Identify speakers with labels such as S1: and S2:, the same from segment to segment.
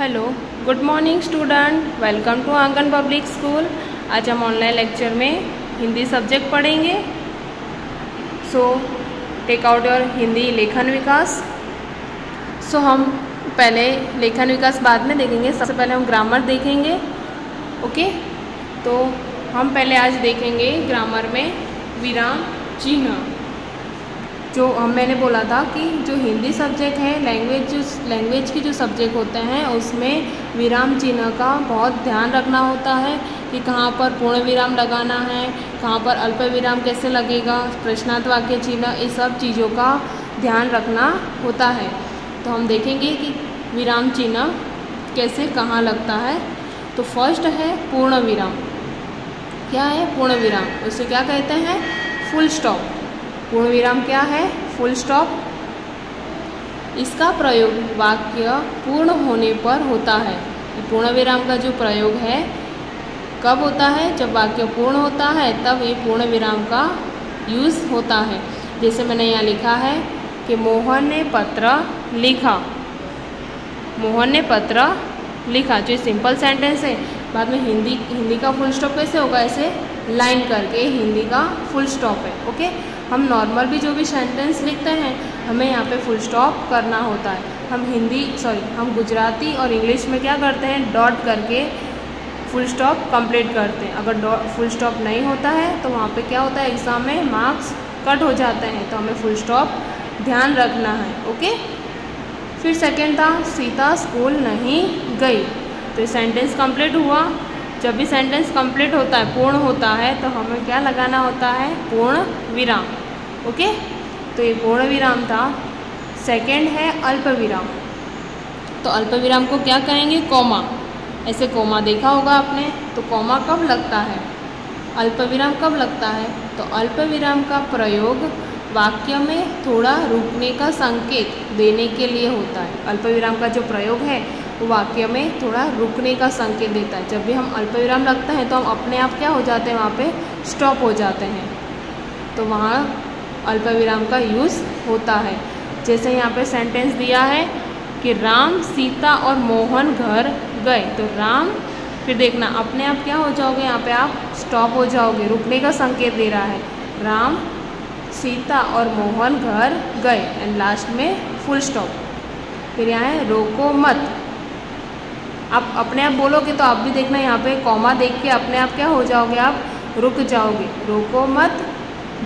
S1: Hello, good morning student, welcome to Aangan public school. आज हम online lecture में Hindi subject पढ़ेंगे। So take out your Hindi Lekhan Vikas. सो हम पहले लेखन विकास बाद में देखेंगे, सबसे पहले हम ग्रामर देखेंगे। ओके, तो हम पहले आज देखेंगे ग्रामर में विराम चिन्ह। जो मैंने बोला था कि जो हिंदी सब्जेक्ट है, लैंग्वेज की जो सब्जेक्ट होते हैं उसमें विराम चिन्ह का बहुत ध्यान रखना होता है कि कहाँ पर पूर्ण विराम लगाना है, कहाँ पर अल्प विराम कैसे लगेगा, प्रश्नार्थ वाक्य चिन्ह, इस सब चीज़ों का ध्यान रखना होता है। तो हम देखेंगे कि विराम चिन्ह कैसे कहाँ लगता है। तो फर्स्ट है पूर्ण विराम। क्या है पूर्ण विराम? उसे क्या कहते हैं? Full stop. पूर्ण विराम क्या है? Full stop. इसका प्रयोग वाक्य पूर्ण होने पर होता है। पूर्ण विराम का जो प्रयोग है कब होता है? जब वाक्य पूर्ण होता है तब ये पूर्ण विराम का यूज़ होता है। जैसे मैंने यहाँ लिखा है कि मोहन ने पत्र लिखा। मोहन ने पत्र लिखा, जो सिंपल सेंटेंस है। बाद में हिंदी का फुल स्टॉप कैसे होगा? ऐसे लाइन करके हिंदी का फुल स्टॉप है। ओके, हम नॉर्मल भी जो भी सेंटेंस लिखते हैं हमें यहाँ पे फुल स्टॉप करना होता है। हम गुजराती और इंग्लिश में क्या करते हैं? डॉट करके फुल स्टॉप कंप्लीट करते हैं। अगर फुल स्टॉप नहीं होता है तो वहाँ पे क्या होता है? एग्ज़ाम में मार्क्स कट हो जाते हैं। तो हमें फुल स्टॉप ध्यान रखना है। ओके, फिर सेकेंड था सीता स्कूल नहीं गई। तो ये सेंटेंस कंप्लीट हुआ। जब भी सेंटेंस कंप्लीट होता है, पूर्ण होता है, तो हमें क्या लगाना होता है? पूर्ण विराम। ओके, तो ये पूर्ण विराम था। सेकंड है अल्प विराम। तो अल्प विराम को क्या कहेंगे? कॉमा। ऐसे कॉमा देखा होगा आपने। तो कॉमा कब लगता है? अल्प विराम कब लगता है? तो अल्प विराम का प्रयोग वाक्य में थोड़ा रुकने का संकेत देने के लिए होता है। अल्प विराम का जो प्रयोग है वो वाक्य में थोड़ा रुकने का संकेत देता है। जब भी हम अल्प विराम लगते हैं तो हम अपने आप क्या हो जाते हैं? वहाँ पे स्टॉप हो जाते हैं। तो वहाँ अल्प विराम का यूज़ होता है। जैसे यहाँ पे सेंटेंस दिया है कि राम, सीता और मोहन घर गए। तो राम, फिर देखना अपने आप क्या हो जाओगे? यहाँ पे आप स्टॉप हो जाओगे, रुकने का संकेत दे रहा है। राम, सीता और मोहन घर गए एंड लास्ट में फुल स्टॉप। फिर यहाँ है रोको मत। आप अपने आप बोलोगे तो आप भी देखना यहाँ पे कॉमा देख के अपने आप क्या हो जाओगे? आप रुक जाओगे। रोको मत,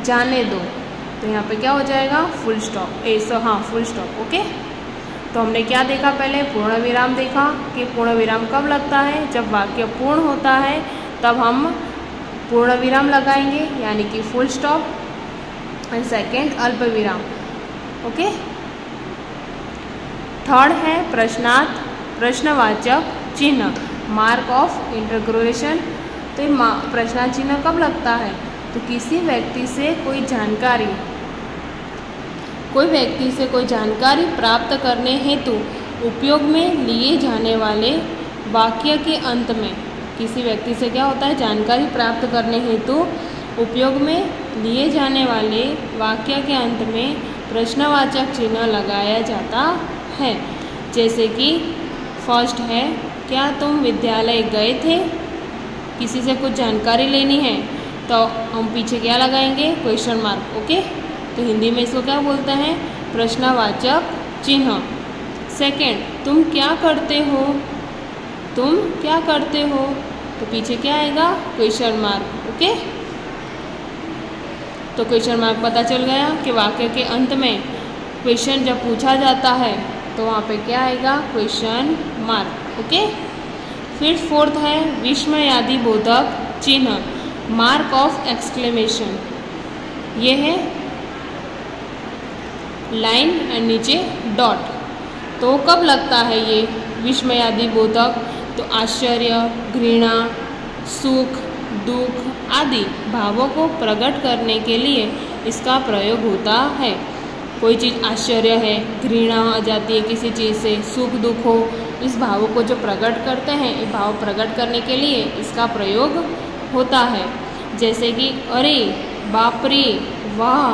S1: जाने दो। तो यहाँ पे क्या हो जाएगा? Full stop. हाँ, फुल स्टॉप। ओके, तो हमने क्या देखा? पहले पूर्ण विराम देखा कि पूर्ण विराम कब लगता है? जब वाक्य पूर्ण होता है तब हम पूर्ण विराम लगाएंगे, यानी कि फुल स्टॉप। एंड सेकेंड अल्प विराम। ओके, थर्ड है प्रश्नार्थ प्रश्नवाचक चिन्ह, मार्क ऑफ इंटररोगेशन। तो ये प्रश्नार्थ चिन्ह कब लगता है? तो किसी व्यक्ति से कोई जानकारी प्राप्त करने हेतु उपयोग में लिए जाने वाले वाक्य के अंत में, किसी व्यक्ति से क्या होता है? जानकारी प्राप्त करने हेतु उपयोग में लिए जाने वाले वाक्य के अंत में प्रश्नवाचक चिन्ह लगाया जाता है। जैसे कि फर्स्ट है, क्या तुम विद्यालय गए थे? किसी से कुछ जानकारी लेनी है तो हम पीछे क्या लगाएंगे? Question mark. ओके, तो हिंदी में इसको क्या बोलते हैं? प्रश्नवाचक चिन्ह। सेकंड, तुम क्या करते हो? तुम क्या करते हो? तो पीछे क्या आएगा? Question mark. ओके, तो क्वेश्चन मार्क पता चल गया कि वाक्य के अंत में क्वेश्चन जब पूछा जाता है तो वहाँ पे क्या आएगा? Question mark. ओके, फिर फोर्थ है विस्मयादि बोधक चिन्ह, मार्क ऑफ एक्सक्लेमेशन। ये है लाइन एंड नीचे डॉट। तो कब लगता है ये विस्मयादि बोधक? तो आश्चर्य, घृणा, सुख, दुख आदि भावों को प्रकट करने के लिए इसका प्रयोग होता है। कोई चीज़ आश्चर्य है, घृणा आ जाती है किसी चीज़ से, सुख दुख हो, इस भावों को जो प्रकट करते हैं, ये भाव प्रकट करने के लिए इसका प्रयोग होता है। जैसे कि अरे, बाप रे, वाह,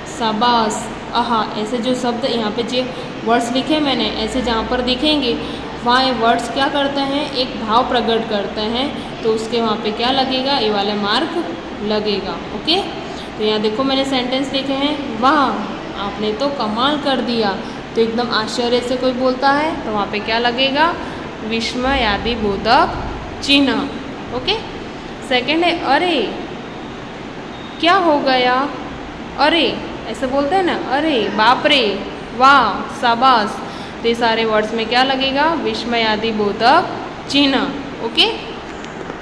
S1: शाबाश, आहा, ऐसे जो शब्द यहाँ पे जो वर्ड्स लिखे मैंने, ऐसे जहाँ पर दिखेंगे वहाँ ये वर्ड्स क्या करते हैं, एक भाव प्रकट करते हैं, तो उसके वहाँ पे क्या लगेगा, ये वाला मार्क लगेगा। ओके, तो यहाँ देखो मैंने सेंटेंस लिखे हैं, वाह आपने तो कमाल कर दिया, तो एकदम आश्चर्य से कोई बोलता है तो वहाँ पे क्या लगेगा, विस्मयादि बोधक चिन्ह। ओके, सेकंड है अरे क्या हो गया, अरे ऐसे बोलते हैं ना, अरे बाप रे, वाह, शाबाश, तो ये सारे वर्ड्स में क्या लगेगा, विस्मयादि बोधक चिन्ह। ओके,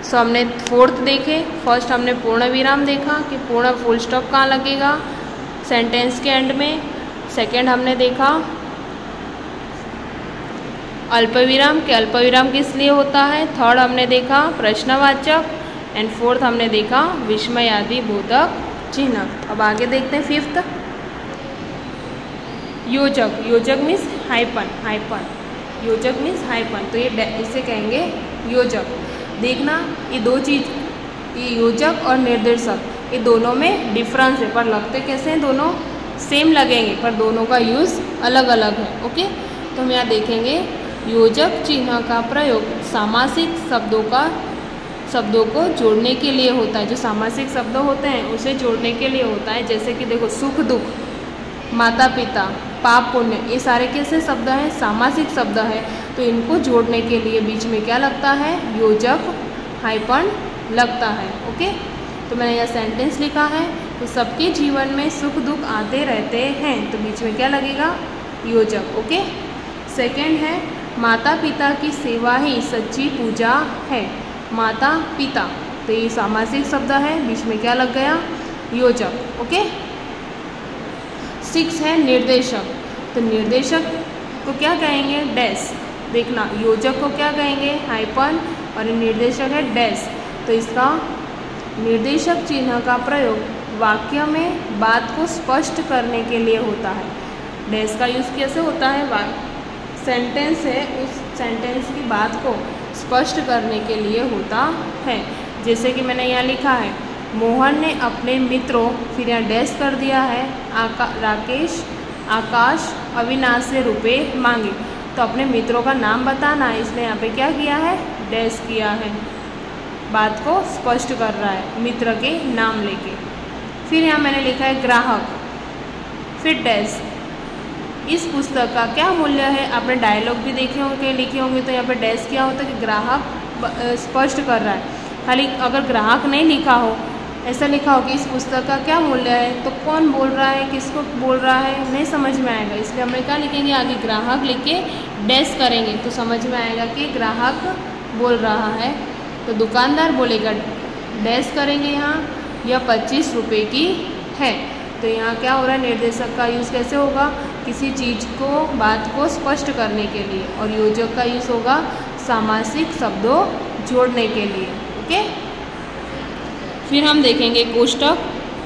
S1: सो हमने फोर्थ देखे, फर्स्ट हमने पूर्ण विराम देखा कि पूर्ण फुल स्टॉप कहाँ लगेगा, सेंटेंस के एंड में। सेकंड हमने देखा अल्पविराम कि अल्पविराम किस लिए होता है। थर्ड हमने देखा प्रश्नवाचक एंड फोर्थ हमने देखा विस्मयादि बोधक चिन्ह। अब आगे देखते हैं फिफ्थ, योजक। योजक मीन्स हाइपन, हाइपन, योजक मीन्स हाइपन, तो ये इसे कहेंगे योजक। देखना ये दो चीज़, ये योजक और निर्देशक, ये दोनों में डिफरेंस है, पर लगते कैसे हैं, दोनों सेम लगेंगे पर दोनों का यूज़ अलग अलग है। ओके, तो हम यहाँ देखेंगे योजक चिन्ह का प्रयोग सामासिक शब्दों को जोड़ने के लिए होता है। जो सामासिक शब्द होते हैं उसे जोड़ने के लिए होता है, जैसे कि देखो सुख दुख, माता पिता, पाप पुण्य, ये सारे कैसे शब्द हैं, सामासिक शब्द है, तो इनको जोड़ने के लिए बीच में क्या लगता है, योजक हाइपन लगता है। ओके, तो मैंने यह सेंटेंस लिखा है कि सबके जीवन में सुख दुख आते रहते हैं, तो बीच में क्या लगेगा, योजक। ओके, सेकंड है माता पिता की सेवा ही सच्ची पूजा है। माता पिता, तो ये सामासिक शब्द है, बीच में क्या लग गया, योजक। ओके, सिक्स है निर्देशक, तो निर्देशक को क्या कहेंगे, डैश। देखना योजक को क्या कहेंगे, हाइपन, और निर्देशक है डैश। तो इसका निर्देशक चिन्ह का प्रयोग वाक्य में बात को स्पष्ट करने के लिए होता है। डैश का यूज़ कैसे होता है, सेंटेंस है उस सेंटेंस की बात को स्पष्ट करने के लिए होता है। जैसे कि मैंने यहाँ लिखा है मोहन ने अपने मित्रों, फिर यहाँ डैश कर दिया है, राकेश, आकाश, अविनाश से रुपए मांगे, तो अपने मित्रों का नाम बताना है, इसने यहाँ पे क्या किया है, डैश किया है, बात को स्पष्ट कर रहा है मित्र के नाम लेके। फिर यहाँ मैंने लिखा है ग्राहक, फिर डैश, इस पुस्तक का क्या मूल्य है। आपने डायलॉग भी देखे होंगे, लिखे होंगे, तो यहाँ पे डैश क्या होता है कि ग्राहक स्पष्ट कर रहा है। खाली अगर ग्राहक नहीं लिखा हो, ऐसा लिखा हो कि इस पुस्तक का क्या मूल्य है, तो कौन बोल रहा है, किसको बोल रहा है, नहीं समझ में आएगा। इसलिए हम क्या लिखेंगे, आगे ग्राहक लिख के डैश करेंगे तो समझ में आएगा कि ग्राहक बोल रहा है। तो दुकानदार बोलेगा, डैश करेंगे यहाँ, यह 25 रुपये की है, तो यहाँ क्या हो रहा है, निर्देशक का यूज़ कैसे होगा, किसी चीज़ को, बात को स्पष्ट करने के लिए, और योजक का यूज़ होगा सामासिक शब्दों जोड़ने के लिए। ओके, फिर हम देखेंगे कोष्टक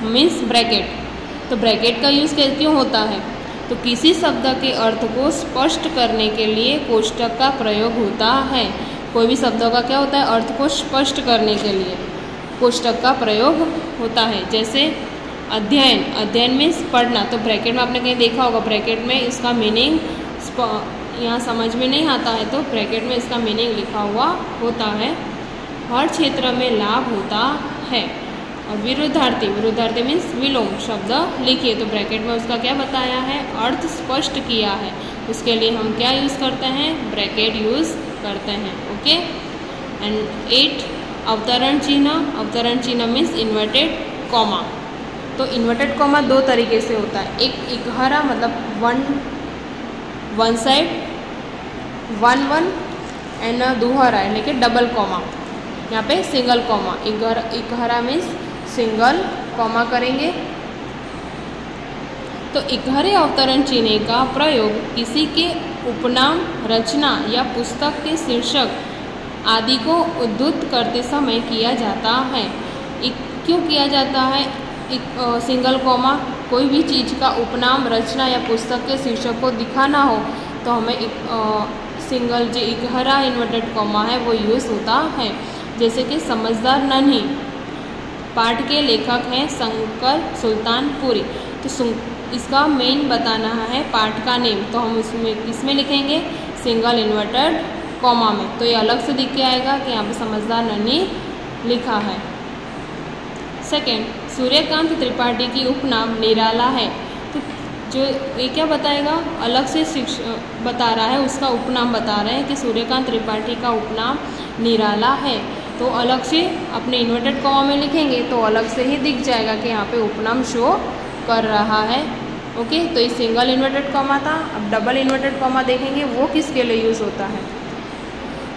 S1: मीन्स ब्रैकेट। तो ब्रैकेट का यूज़ क्यों होता है, तो किसी शब्द के अर्थ को स्पष्ट करने के लिए कोष्टक का प्रयोग होता है। कोई भी शब्दों का क्या होता है, अर्थ को स्पष्ट करने के लिए कोष्टक का प्रयोग होता है। जैसे अध्ययन, अध्ययन मीन्स पढ़ना, तो ब्रैकेट में आपने कहीं देखा होगा, ब्रैकेट में इसका मीनिंग यहाँ समझ में नहीं आता है, तो ब्रैकेट में इसका मीनिंग लिखा हुआ होता है। हर क्षेत्र में लाभ होता है। और विरुद्धार्थी, विरुद्धार्थी मीन्स विलोम शब्द लिखिए, तो ब्रैकेट में उसका क्या बताया है, अर्थ स्पष्ट किया है, उसके लिए हम क्या यूज़ करते हैं, ब्रैकेट यूज़ करते हैं। ओके, एंड 8 अवतरण चिन्ह। अवतरण चिन्ह मीन्स इन्वर्टेड कॉमा। तो इन्वर्टेड कॉमा दो तरीके से होता है, एक इकहरा मतलब वन साइड 1 एंड दुहरा यानी कि डबल कॉमा, यहाँ पे सिंगल कॉमा। इकहरा मीन्स सिंगल कॉमा करेंगे। तो इकहरे अवतरण चिन्ह का प्रयोग किसी के उपनाम, रचना या पुस्तक के शीर्षक आदि को उद्धृत करते समय किया जाता है। क्यों किया जाता है सिंगल कॉमा, कोई भी चीज़ का उपनाम, रचना या पुस्तक के शीर्षक को दिखाना हो तो हमें सिंगल जो इकहरा इन्वर्टेड कॉमा है वो यूज़ होता है। जैसे कि समझदार नन्ही, पाठ के लेखक हैं शंकर सुल्तानपुरी, तो इसका मेन बताना है पाठ का नेम, तो हम उसमें किसमें लिखेंगे, सिंगल इन्वर्टेड कॉमा में, तो ये अलग से दिख के आएगा कि यहाँ पे समझदार नन्ही लिखा है। सेकेंड, सूर्यकांत त्रिपाठी की उपनाम निराला है। तो जो ये क्या बताएगा, अलग से बता रहा है, उसका उपनाम बता रहे हैं कि सूर्यकांत त्रिपाठी का उपनाम निराला है। तो अलग से अपने इन्वर्टेड कॉमा में लिखेंगे तो अलग से ही दिख जाएगा कि यहाँ पे उपनाम शो कर रहा है। ओके, तो ये सिंगल इन्वर्टेड कॉमा था। अब डबल इन्वर्टेड कॉमा देखेंगे वो किसके लिए यूज़ होता है।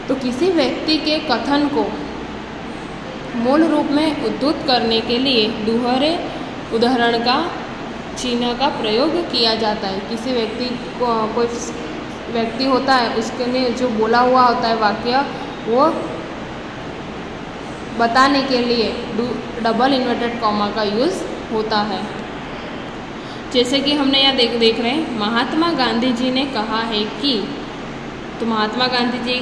S1: तो किसी व्यक्ति के कथन को मूल रूप में उद्धृत करने के लिए दोहरे उदाहरण का चिन्ह का प्रयोग किया जाता है। किसी व्यक्ति को, कोई व्यक्ति होता है, उसके लिए जो बोला हुआ होता है वाक्य, वो बताने के लिए डबल इन्वर्टेड कॉमा का यूज़ होता है। जैसे कि हमने यहाँ देख रहे हैं, महात्मा गांधी जी ने कहा है कि, तो महात्मा गांधी जी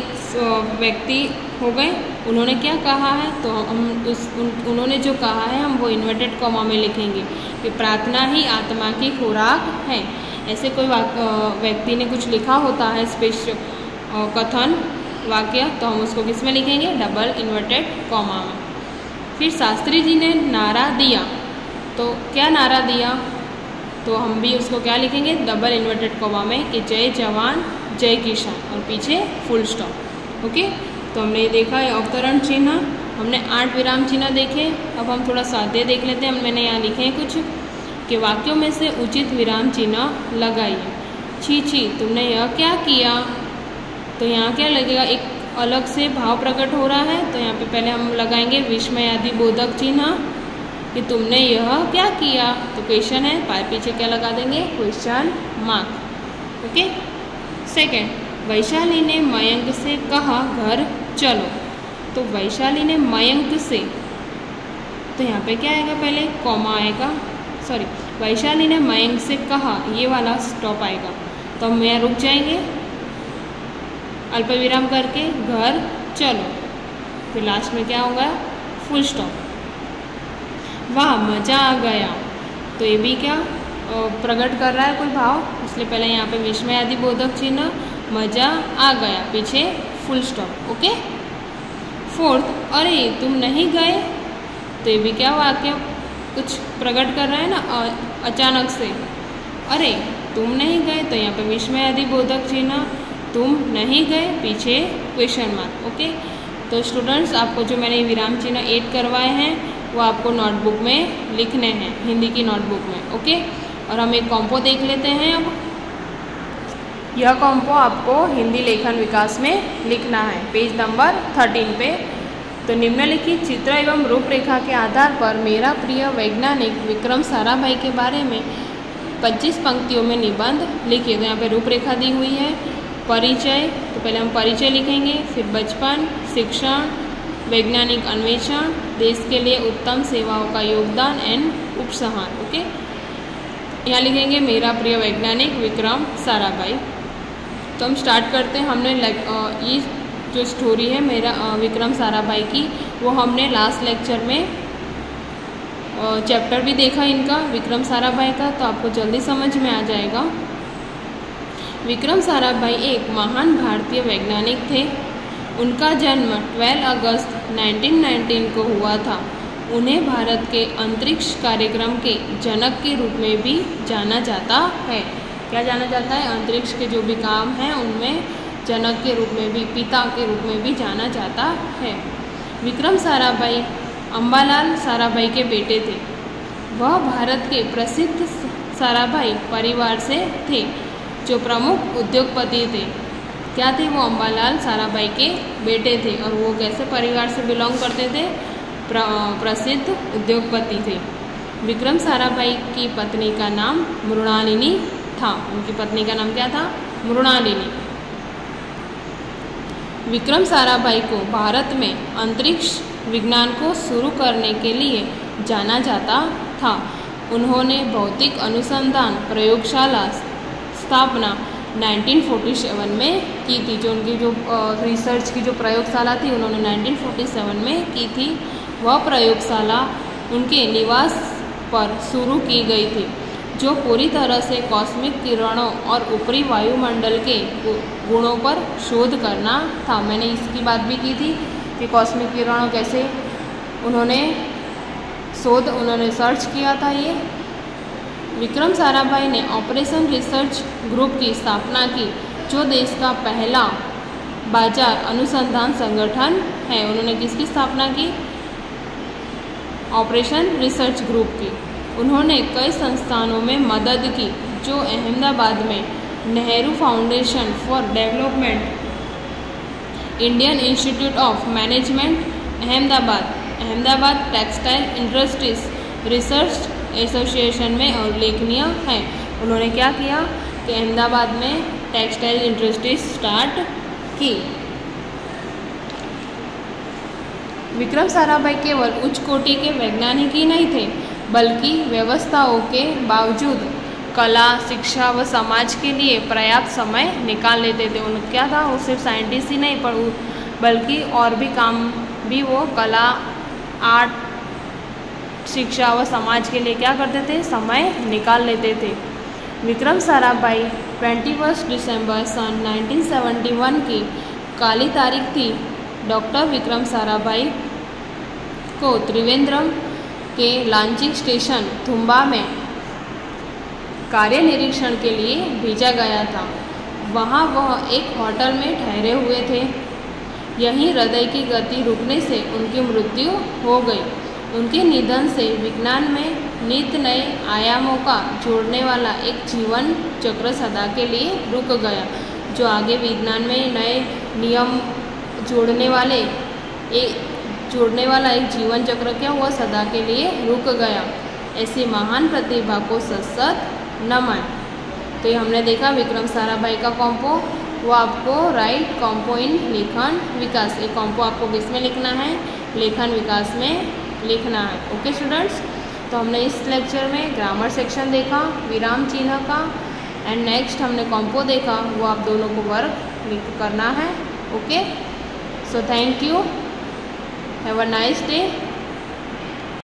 S1: व्यक्ति हो गए, उन्होंने क्या कहा है, तो हम उन्होंने जो कहा है हम वो इन्वर्टेड कॉमा में लिखेंगे कि प्रार्थना ही आत्मा की खुराक है। ऐसे कोई व्यक्ति ने कुछ लिखा होता है स्पेशल कथन वाक्य, तो हम उसको किस में लिखेंगे, डबल इन्वर्टेड कॉमा में। फिर शास्त्री जी ने नारा दिया, तो क्या नारा दिया, तो हम भी उसको क्या लिखेंगे, डबल इन्वर्टेड कॉमा में कि जय जवान जय किसान, और पीछे फुल स्टॉप। ओके, तो हमने ये देखा है अवतरण चिन्ह, हमने 8 विराम चिन्ह देखे। अब हम थोड़ा स्वाध्याय देख लेते हैं। मैंने यहाँ लिखे हैं कुछ कि वाक्यों में से उचित विराम चिन्ह लगाइए। छी छी तुमने यह क्या किया, तो यहाँ क्या लगेगा, एक अलग से भाव प्रकट हो रहा है। तो यहाँ पे पहले हम लगाएंगे विस्मयादि बोधक चिन्ह कि तुमने यह क्या किया, तो क्वेश्चन है, पीछे क्या लगा देंगे, question mark. Okay. Second, Vaishali ने मयंक से कहा घर चलो, तो वैशाली ने मयंक से, तो यहाँ पे क्या आएगा, पहले कॉमा आएगा, सॉरी, वैशाली ने मयंक से कहा, ये वाला स्टॉप आएगा, तो हम यहाँ रुक जाएंगे अल्प विराम करके घर चलो, फिर लास्ट में क्या होगा, फुल स्टॉप। वाह मज़ा आ गया, तो ये भी क्या प्रकट कर रहा है कोई भाव, इसलिए पहले यहाँ पे विस्मयादि बोधक चिन्ह, मज़ा आ गया, पीछे फुल स्टॉप। ओके। फोर्थ, अरे तुम नहीं गए, तो ये भी क्या वाक्य कुछ प्रकट कर रहा है ना अचानक से, अरे तुम नहीं गए, तो यहाँ पे विस्मयादि बोधक चिन्ह, तुम नहीं गए, पीछे क्वेश्चन मार्क। ओके। तो स्टूडेंट्स, आपको जो मैंने विराम चिन्ह 8 करवाए हैं वो आपको नोटबुक में लिखने हैं, हिंदी की नोटबुक में। ओके। और हम एक कॉम्पो देख लेते हैं। अब यह कॉम्पो आपको हिंदी लेखन विकास में लिखना है, पेज नंबर 13 पे। तो निम्नलिखित चित्र एवं रूपरेखा के आधार पर मेरा प्रिय वैज्ञानिक विक्रम साराभाई के बारे में 25 पंक्तियों में निबंध लिखिए। तो यहाँ पे रूपरेखा दी हुई है। परिचय, तो पहले हम परिचय लिखेंगे, फिर बचपन, शिक्षण, वैज्ञानिक अन्वेषण, देश के लिए उत्तम सेवाओं का योगदान एंड उपसंहार। ओके, यहाँ लिखेंगे मेरा प्रिय वैज्ञानिक विक्रम साराभाई। तो हम स्टार्ट करते हैं। हमने ये जो स्टोरी है मेरा विक्रम साराभाई की, वो हमने लास्ट लेक्चर में चैप्टर भी देखा इनका, विक्रम साराभाई का, तो आपको जल्दी समझ में आ जाएगा। विक्रम साराभाई एक महान भारतीय वैज्ञानिक थे। उनका जन्म 12 अगस्त 1919 को हुआ था। उन्हें भारत के अंतरिक्ष कार्यक्रम के जनक के रूप में भी जाना जाता है। क्या जाना जाता है? अंतरिक्ष के जो भी काम हैं उनमें जनक के रूप में भी, पिता के रूप में भी जाना जाता है। विक्रम साराभाई अंबालाल साराभाई के बेटे थे। वह भारत के प्रसिद्ध साराभाई परिवार से थे जो प्रमुख उद्योगपति थे। क्या थे वो? अंबालाल साराभाई के बेटे थे। और वो कैसे परिवार से बिलोंग करते थे? प्रसिद्ध उद्योगपति थे। विक्रम साराभाई की पत्नी का नाम मृणालिनी था। उनकी पत्नी का नाम क्या था? मृणालिनी। विक्रम साराभाई को भारत में अंतरिक्ष विज्ञान को शुरू करने के लिए जाना जाता था। उन्होंने भौतिक अनुसंधान प्रयोगशाला स्थापना 1947 में की थी। जो उनकी जो रिसर्च की जो प्रयोगशाला थी उन्होंने 1947 में की थी। वह प्रयोगशाला उनके निवास पर शुरू की गई थी। जो पूरी तरह से कॉस्मिक किरणों और ऊपरी वायुमंडल के गुणों पर शोध करना था। मैंने इसकी बात भी की थी कि कॉस्मिक किरणों कैसे उन्होंने सर्च किया था। ये विक्रम साराभाई ने ऑपरेशन रिसर्च ग्रुप की स्थापना की, जो देश का पहला बाजार अनुसंधान संगठन है। उन्होंने किसकी स्थापना की? ऑपरेशन रिसर्च ग्रुप की। उन्होंने कई संस्थानों में मदद की, जो अहमदाबाद में Nehru foundation for development, Indian institute of management Ahmedabad textile industries research association में उल्लेखनीय है। उन्होंने क्या किया कि अहमदाबाद में टेक्सटाइल इंडस्ट्रीज स्टार्ट की। विक्रम साराभाई केवल उच्च कोटि के वैज्ञानिक ही नहीं थे, बल्कि व्यवस्थाओं के बावजूद कला, शिक्षा व समाज के लिए पर्याप्त समय निकाल लेते थे। उन्हें क्या था, वो सिर्फ साइंटिस्ट ही नहीं बल्कि और भी काम भी वो कला, आर्ट, शिक्षा व समाज के लिए क्या करते थे, समय निकाल लेते थे। विक्रम साराभाई 21 दिसंबर सन 1971 की काली तारीख थी। डॉक्टर विक्रम साराभाई को त्रिवेंद्रम के लांचिंग स्टेशन थुम्बा में कार्य निरीक्षण के लिए भेजा गया था। वहाँ वह एक होटल में ठहरे हुए थे। यहीं हृदय की गति रुकने से उनकी मृत्यु हो गई। उनके निधन से विज्ञान में नित नए आयामों का जोड़ने वाला एक जीवन चक्र सदा के लिए रुक गया। जो आगे विज्ञान में नए नियम जोड़ने वाला एक जीवन चक्र क्या हुआ, सदा के लिए रुक गया। ऐसी महान प्रतिभा को सत्सत नमन। तो ये हमने देखा विक्रम साराभाई का कॉम्पो। वो आपको राइट कॉम्पो इन लेखन विकास, ये कॉम्पो आपको किस में लिखना है, लेखन विकास में लिखना है। ओके स्टूडेंट्स, तो हमने इस लेक्चर में ग्रामर सेक्शन देखा, विराम चिन्ह का, एंड नेक्स्ट हमने कॉम्पो देखा। वो आप दोनों को वर्क करना है। Okay, so thank you, have a nice day.